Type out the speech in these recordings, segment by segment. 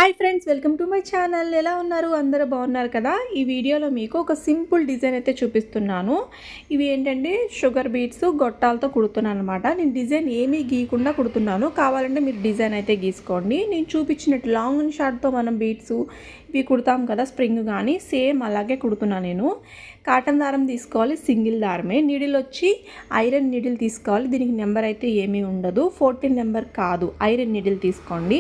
Hi friends, welcome to my channel. ఎలా ఉన్నారు? అందరూ బాగున్నారు కదా? ఈ వీడియోలో మీకు ఒక సింపుల్ డిజైన్ అయితే చూపిస్తున్నాను. ఇవి ఏంటంటే షుగర్ బీట్స్ గొట్టాలతో కుడుతున్నాను అనమాట. నేను డిజైన్ ఏమీ గీయకుండా కుడుతున్నాను. కావాలంటే మీరు డిజైన్ అయితే గీసుకోండి. నేను చూపించినట్టు లాంగ్ అండ్ షార్ట్తో మనం బీట్స్ ఇవి కుడతాం కదా, స్ప్రింగ్ కానీ సేమ్ అలాగే కుడుతున్నాను నేను. కాటన్ దారం తీసుకోవాలి, సింగిల్ దారమే. నీడిల్ వచ్చి ఐరన్ నీడిల్ తీసుకోవాలి. దీనికి నెంబర్ అయితే ఏమీ ఉండదు, 14 నెంబర్ కాదు, ఐరన్ నీడిల్ తీసుకోండి.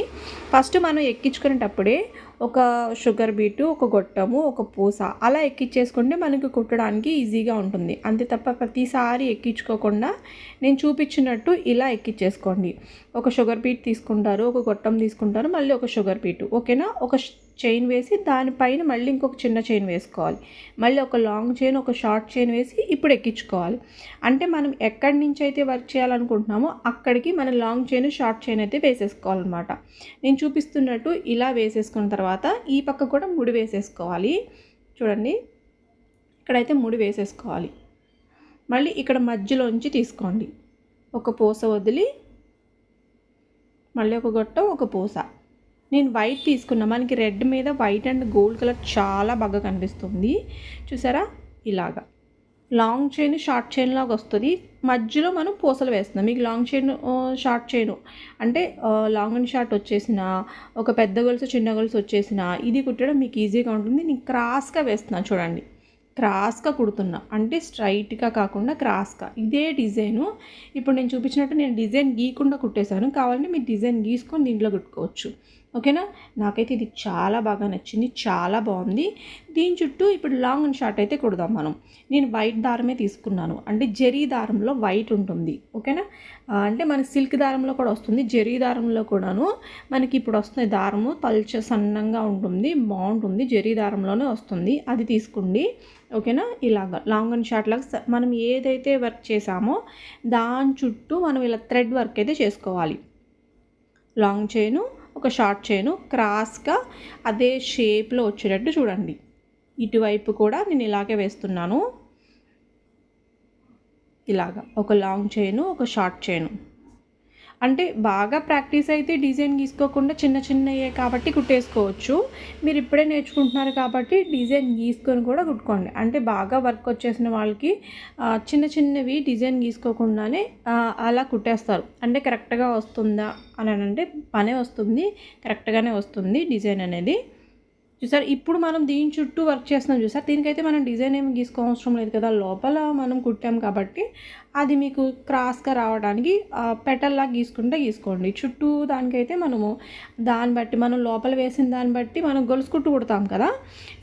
ఫస్ట్ మనం ఎక్కించుకునేటప్పుడే ఒక షుగర్ బీటు, ఒక గొట్టము, ఒక పూస అలా ఎక్కించేసుకుంటే మనకి కుట్టడానికి ఈజీగా ఉంటుంది. అంతే తప్ప ప్రతిసారి ఎక్కించుకోకుండా నేను చూపించినట్టు ఇలా ఎక్కించేసుకోండి. ఒక షుగర్ బీట్ తీసుకుంటారు, ఒక గొట్టం తీసుకుంటారు, మళ్ళీ ఒక షుగర్ బీటు, ఓకేనా? ఒక చైన్ వేసి దానిపైన మళ్ళీ ఇంకొక చిన్న చైన్ వేసుకోవాలి. మళ్ళీ ఒక లాంగ్ చైన్, ఒక షార్ట్ చైన్ వేసి ఇప్పుడు ఎక్కించుకోవాలి. అంటే మనం ఎక్కడి నుంచి అయితే వర్క్ చేయాలనుకుంటున్నామో అక్కడికి మనం లాంగ్ చైన్, షార్ట్ చైన్ అయితే వేసేసుకోవాలన్నమాట. నేను చూపిస్తున్నట్టు ఇలా వేసేసుకున్న తర్వాత ఈ పక్క కూడా ముడి వేసేసుకోవాలి. చూడండి, ఇక్కడైతే ముడి వేసేసుకోవాలి. మళ్ళీ ఇక్కడ మధ్యలోంచి తీసుకోండి. ఒక పూస వదిలి మళ్ళీ ఒక గొట్టం, ఒక పూస. నేను వైట్ తీసుకున్నా, మనకి రెడ్ మీద వైట్ అండ్ గోల్డ్ కలర్ చాలా బాగా కనిపిస్తుంది. చూసారా? ఇలాగా లాంగ్ చైన్, షార్ట్ చైన్ లాగా వస్తుంది. మధ్యలో మనం పూసలు వేస్తున్నాం. మీకు లాంగ్ చైన్, షార్ట్ చైన్ అంటే లాంగ్ అండ్ షార్ట్ వచ్చేసిన, ఒక పెద్ద గొలుసు, చిన్న గొలుసు వచ్చేసిన ఇది కుట్టడం మీకు ఈజీగా ఉంటుంది. నేను క్రాస్గా వేస్తున్నాను. చూడండి, క్రాస్గా కుడుతున్నా, అంటే స్ట్రైట్గా కాకుండా క్రాస్గా. ఇదే డిజైను ఇప్పుడు నేను చూపించినట్టు నేను డిజైన్ గీయకుండా కుట్టేశాను. కావాలంటే మీరు డిజైన్ గీసుకొని దీంట్లో కుట్టుకోవచ్చు, ఓకేనా? నాకైతే ఇది చాలా బాగా నచ్చింది, చాలా బాగుంది. దీని చుట్టూ ఇప్పుడు లాంగ్ అండ్ షార్ట్ అయితే కుడదాం మనం. నేను వైట్ దారమే తీసుకున్నాను, అంటే జరీ దారంలో వైట్ ఉంటుంది, ఓకేనా? అంటే మనకి సిల్క్ దారంలో కూడా వస్తుంది, జరీ దారంలో కూడాను మనకి ఇప్పుడు వస్తుంది. దారము పల్చ సన్నంగా ఉంటుంది, బాగుంటుంది, జరీ దారంలోనే వస్తుంది, అది తీసుకోండి, ఓకేనా? ఇలాగ లాంగ్ అండ్ షార్ట్ లాగా మనం ఏదైతే వర్క్ చేసామో దాని చుట్టూ మనం ఇలా థ్రెడ్ వర్క్ అయితే చేసుకోవాలి. లాంగ్ చైను, ఒక షార్ట్ చైను క్రాస్గా అదే షేప్లో వచ్చేటట్టు చూడండి. ఇటువైపు కూడా నేను ఇలాగే వేస్తున్నాను. ఇలాగా ఒక లాంగ్ చైను, ఒక షార్ట్ చైను. అంటే బాగా ప్రాక్టీస్ అయితే డిజైన్ గీసుకోకుండా చిన్న చిన్నయే కాబట్టి కుట్టేసుకోవచ్చు. మీరు ఇప్పుడే నేర్చుకుంటున్నారు కాబట్టి డిజైన్ గీసుకొని కూడా కుట్టుకోండి. అంటే బాగా వర్క్ వచ్చేసిన వాళ్ళకి చిన్న చిన్నవి డిజైన్ గీసుకోకుండానే అలా కుట్టేస్తారు. అంటే కరెక్ట్గా వస్తుందా అని అంటే పనే వస్తుంది, కరెక్ట్గానే వస్తుంది డిజైన్ అనేది. చూసారు? ఇప్పుడు మనం దీని చుట్టూ వర్క్ చేస్తున్నాం. చూసారు? దీనికైతే మనం డిజైన్ ఏమి గీసుకోవసరం లేదు కదా, లోపల మనం కుట్టాం కాబట్టి అది మీకు క్రాస్గా రావడానికి పెటల్లా గీసుకుంటే గీసుకోండి. చుట్టూ దానికైతే మనము దాన్ని బట్టి, మనం లోపల వేసిన దాన్ని బట్టి మనం గొలుసు కుట్టు కుడతాం కదా.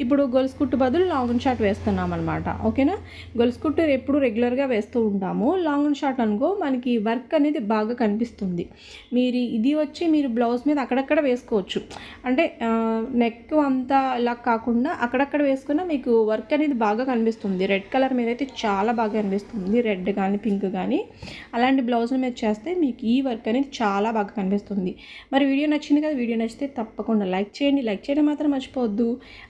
ఇప్పుడు గొలుసు కుట్టు బదులు లాంగ్ అండ్ షార్ట్ వేస్తున్నాం అనమాట, ఓకేనా? గొలుసు కుట్టు ఎప్పుడు రెగ్యులర్గా వేస్తూ ఉంటాము. లాంగ్ అండ్ షార్ట్ అనుకో మనకి వర్క్ అనేది బాగా కనిపిస్తుంది. మీరు ఇది వచ్చి మీరు బ్లౌజ్ మీద అక్కడక్కడ వేసుకోవచ్చు. అంటే నెక్ అంతా ఇలా కాకుండా అక్కడక్కడ వేసుకున్నా మీకు వర్క్ అనేది బాగా కనిపిస్తుంది. రెడ్ కలర్ మీద అయితే చాలా బాగా కనిపిస్తుంది, రెడ్ కానీ పింక్ కానీ. అలాంటి బ్లౌజుల మీద చేస్తే మీకు ఈ వర్క్ అనేది చాలా బాగా కనిపిస్తుంది. మరి వీడియో నచ్చింది కదా? వీడియో నచ్చితే తప్పకుండా లైక్ చేయండి, లైక్ చేయడం మాత్రం మర్చిపోవద్దు.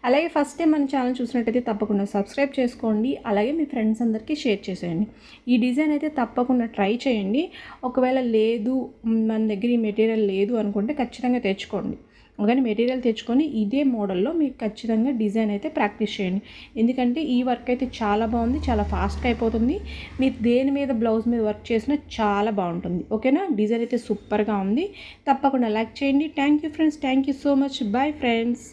అలాగే ఫస్ట్ టైం మన ఛానల్ చూసినట్టయితే తప్పకుండా సబ్స్క్రైబ్ చేసుకోండి. అలాగే మీ ఫ్రెండ్స్ అందరికీ షేర్ చేసేయండి. ఈ డిజైన్ అయితే తప్పకుండా ట్రై చేయండి. ఒకవేళ లేదు, మన దగ్గర ఈ మెటీరియల్ లేదు అనుకుంటే ఖచ్చితంగా తెచ్చుకోండి. కానీ మెటీరియల్ తెచ్చుకొని ఇదే మోడల్లో మీకు ఖచ్చితంగా డిజైన్ అయితే ప్రాక్టీస్ చేయండి. ఎందుకంటే ఈ వర్క్ అయితే చాలా బాగుంది, చాలా ఫాస్ట్గా అయిపోతుంది. మీరు దేని మీద బ్లౌజ్ మీద వర్క్ చేసినా చాలా బాగుంటుంది, ఓకేనా? డిజైన్ అయితే సూపర్గా ఉంది. తప్పకుండా లైక్ చేయండి. Thank you friends, thank you so much. Bye friends.